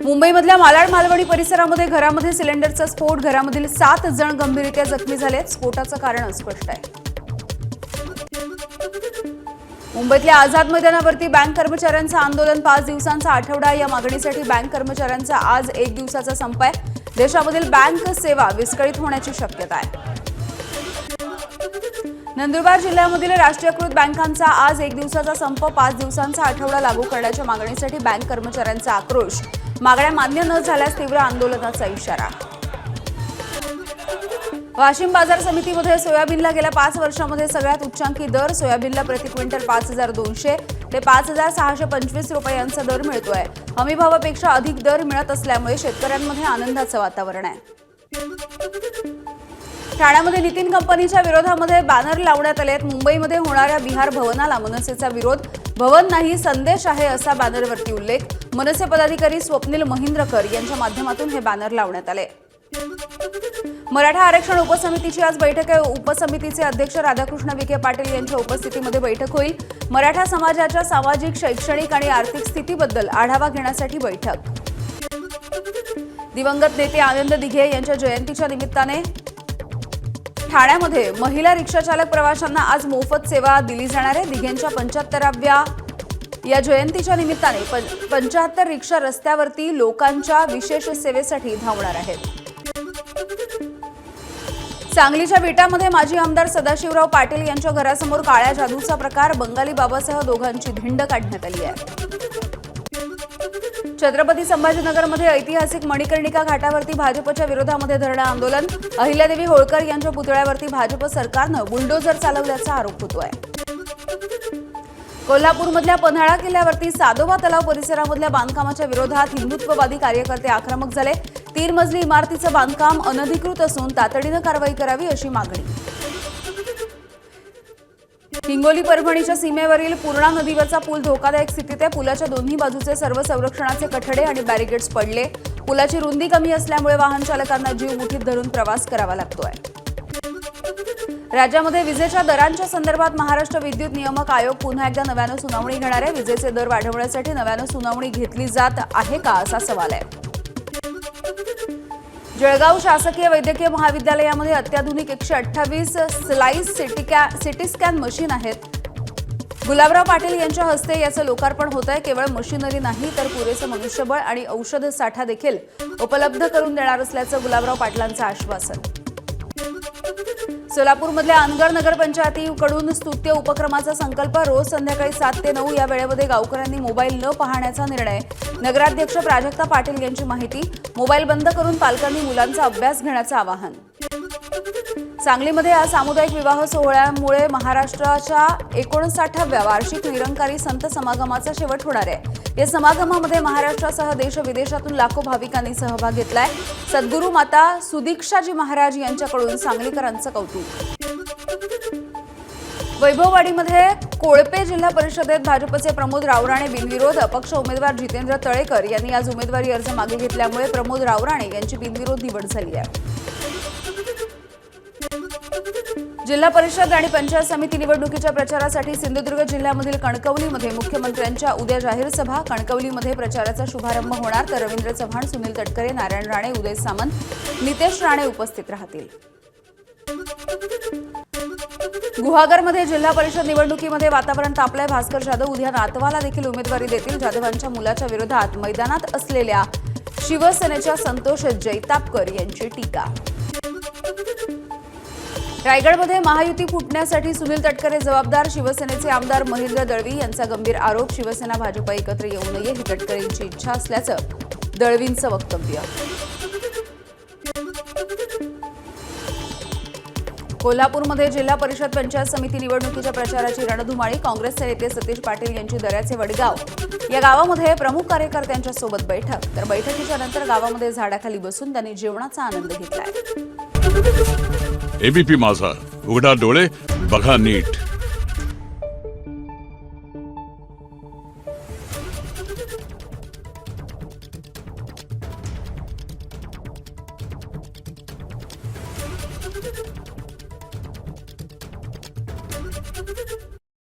मुंबईमधल्या मालाड मालवणी परिसरामध्ये घरामध्ये सिलेंडरचा स्फोट, घरामधील 7 जण गंभीररीत्या जखमी झालेत. स्फोटाचं कारण अस्पष्ट आहे. मुंबईतल्या आझाद मैदानावरती बँक कर्मचाऱ्यांचं आंदोलन, 5 दिवसांचा आठवडा. या मागणीसाठी बँक कर्मचाऱ्यांचा आज 1 दिवसाचा संप आहे. देशामधील बँक सेवा विस्कळीत होण्याची शक्यता आहे. नंदुरबार जिल्ह्यामधील राष्ट्रीयकृत बँकांचा आज 1 दिवसाचा संप, 5 दिवसांचा आठवडा लागू करण्याच्या मागणीसाठी बँक कर्मचाऱ्यांचा आक्रोश. मागण्या मान्य न झाल्यास तीव्र आंदोलनाचा इशारा. वाशिम बाजार समितीमध्ये सोयाबीनला गेल्या 5 वर्षांमध्ये सगळ्यात उच्चांकी दर. सोयाबीनला प्रति क्विंटल 5,200 ते 5,625 रुपयांचा दर मिळतोय. हमीभावापेक्षा अधिक दर मिळत असल्यामुळे शेतकऱ्यांमध्ये आनंदाचं वातावरण आहे. ठाण्यामध्ये नितीन कंपनीच्या विरोधामध्ये बॅनर लावण्यात आले आहेत. मुंबईमध्ये होणाऱ्या बिहार भवनाला मनसेचा विरोध. भवन नाही संदेश आहे असा बॅनरवरती उल्लेख. मनसे पदाधिकारी स्वप्नील महिंद्रकर यांच्या माध्यमातून हे बॅनर लावण्यात आले. मराठा आरक्षण उपसमितीची आज बैठक आहे. उपसमितीचे अध्यक्ष राधाकृष्ण विखे पाटील यांच्या उपस्थितीमध्ये बैठक होईल. मराठा समाजाच्या सामाजिक, शैक्षणिक आणि आर्थिक स्थितीबद्दल आढावा घेण्यासाठी बैठक. दिवंगत नेते आनंद दिघे यांच्या जयंतीच्या निमित्ताने ठाण्यामध्ये महिला रिक्षाचालक प्रवाशांना आज मोफत सेवा दिली जाणार आहे. दिघेंच्या 75व्या या जयंतीच्या निमित्ताने 75 रिक्षा रस्त्यावरती लोकांच्या विशेष सेवेसाठी धावणार आहेत. सांगलीच्या विटामध्ये माजी आमदार सदाशिवराव पाटील यांच्या घरासमोर काळ्या जादूचा प्रकार. बंगाली बाबासह दोघांची धिंड काढण्यात आली आहे. छत्रपती संभाजीनगरमध्ये ऐतिहासिक मणिकर्णिका घाटावरती भाजपच्या विरोधामध्ये धरणं आंदोलन. अहिल्यादेवी होळकर यांच्या पुतळ्यावरती भाजप सरकारनं बुलडोझर चालवल्याचा आरोप होतोय. कोल्हापूरमधल्या पन्हाळा किल्ल्यावरती सादोबा तलाव परिसरामधल्या बांधकामाच्या विरोधात हिंदुत्ववादी कार्यकर्ते आक्रमक झाले. 3 मजली इमारतीचं बांधकाम अनधिकृत असून तातडीनं कारवाई करावी अशी मागणी. हिंगोली परभणीच्या सीमेवरील पूर्णा नदीवरचा पूल धोकादायक स्थितीत आहे. पुलाच्या दोन्ही बाजूचे सर्व संरक्षणाचे कठडे आणि बॅरिकेड्स पडले. पुलाची रुंदी कमी असल्यामुळे वाहन चालकांना जीव मुठीत धरून प्रवास करावा लागतोय. राज्यामध्ये विजेच्या दरांच्या संदर्भात महाराष्ट्र विद्युत नियामक आयोग पुन्हा एकदा नव्यानं सुनावणी घेणार आहे. विजेचे दर वाढवण्यासाठी नव्यानं सुनावणी घेतली जात आहे का असा सवाल आहे. जळगाव शासकीय वैद्यकीय महाविद्यालयामध्ये अत्याधुनिक 128 स्लाइस सिटी स्कॅन मशीन आहेत. गुलाबराव पाटील यांच्या हस्ते याचं लोकार्पण होत आहे. केवळ मशिनरी नाही तर पुरेसं मनुष्यबळ आणि औषध साठा देखील उपलब्ध करून देणार असल्याचं गुलाबराव पाटलांचं आश्वासन. सोलापूरमधल्या अनगर नगरपंचायतीकडून स्तुत्य उपक्रमाचा संकल्प. रोज संध्याकाळी 7 ते 9 या वेळेमध्ये गावकऱ्यांनी मोबाईल न पाहण्याचा निर्णय. नगराध्यक्ष प्राजक्ता पाटील यांची माहिती. मोबाईल बंद करून पालकांनी मुलांचा अभ्यास घेण्याचं आवाहन. सांगलीमध्ये आज सामुदायिक विवाह सोहळ्यामुळे महाराष्ट्राच्या 59व्या वार्षिक निरंकारी संत समागमाचा शेवट होणार आहे. या समागमामध्ये महाराष्ट्रासह देश विदेशातून लाखो भाविकांनी सहभाग घेतलाय. सद्गुरू माता सुदीक्षाजी महाराज यांच्याकडून सांगलीकरांचं कौतुक. वैभववाडीमध्ये कोळपे जिल्हा परिषदेत भाजपचे प्रमोद रावराणे बिनविरोध. अपक्ष उमेदवार जितेंद्र तळेकर यांनी आज उमेदवारी अर्ज मागे घेतल्यामुळे प्रमोद रावराणे यांची बिनविरोध निवड झाली आहे. जिल्हा परिषद आणि पंचायत समिती निवडणुकीच्या प्रचारासाठी सिंधुदुर्ग जिल्ह्यामधील कणकवलीमध्ये मुख्यमंत्र्यांच्या उद्या जाहीर सभा. कणकवलीमध्ये प्रचाराचा शुभारंभ होणार तर रवींद्र चव्हाण, सुनील तटकरे, नारायण राणे, उदय सामंत, नितेश राणे उपस्थित राहतील. गुहागरमध्ये जिल्हा परिषद निवडणुकीमध्ये वातावरण तापलंय. भास्कर जाधव उद्या नातवाला देखील उमेदवारी देतील. जाधवांच्या मुलाच्या विरोधात मैदानात असलेल्या शिवसेनेच्या संतोष जैतापकर यांची टीका. रायगडमध्ये महायुती फुटण्यासाठी सुनील तटकरे जबाबदार. शिवसेनेचे आमदार महेंद्र दळवी यांचा गंभीर आरोप. शिवसेना भाजप एकत्र येऊ नये ही तटकरेंची इच्छा असल्याचं दळवींचं वक्तव्य. कोल्हापूरमध्ये जिल्हा परिषद पंचायत समिती निवडणुकीच्या प्रचाराची रणधुमाळी. काँग्रेसचे नेते सतीश पाटील यांची दऱ्याचे वडगाव या गावामध्ये प्रमुख कार्यकर्त्यांच्या सोबत बैठक. तर बैठकीच्या नंतर गावामध्ये झाडाखाली बसून त्यांनी जेवणाचा आनंद घेतलाय. एबीपी माझा, उघडा डोळे बघा नीट.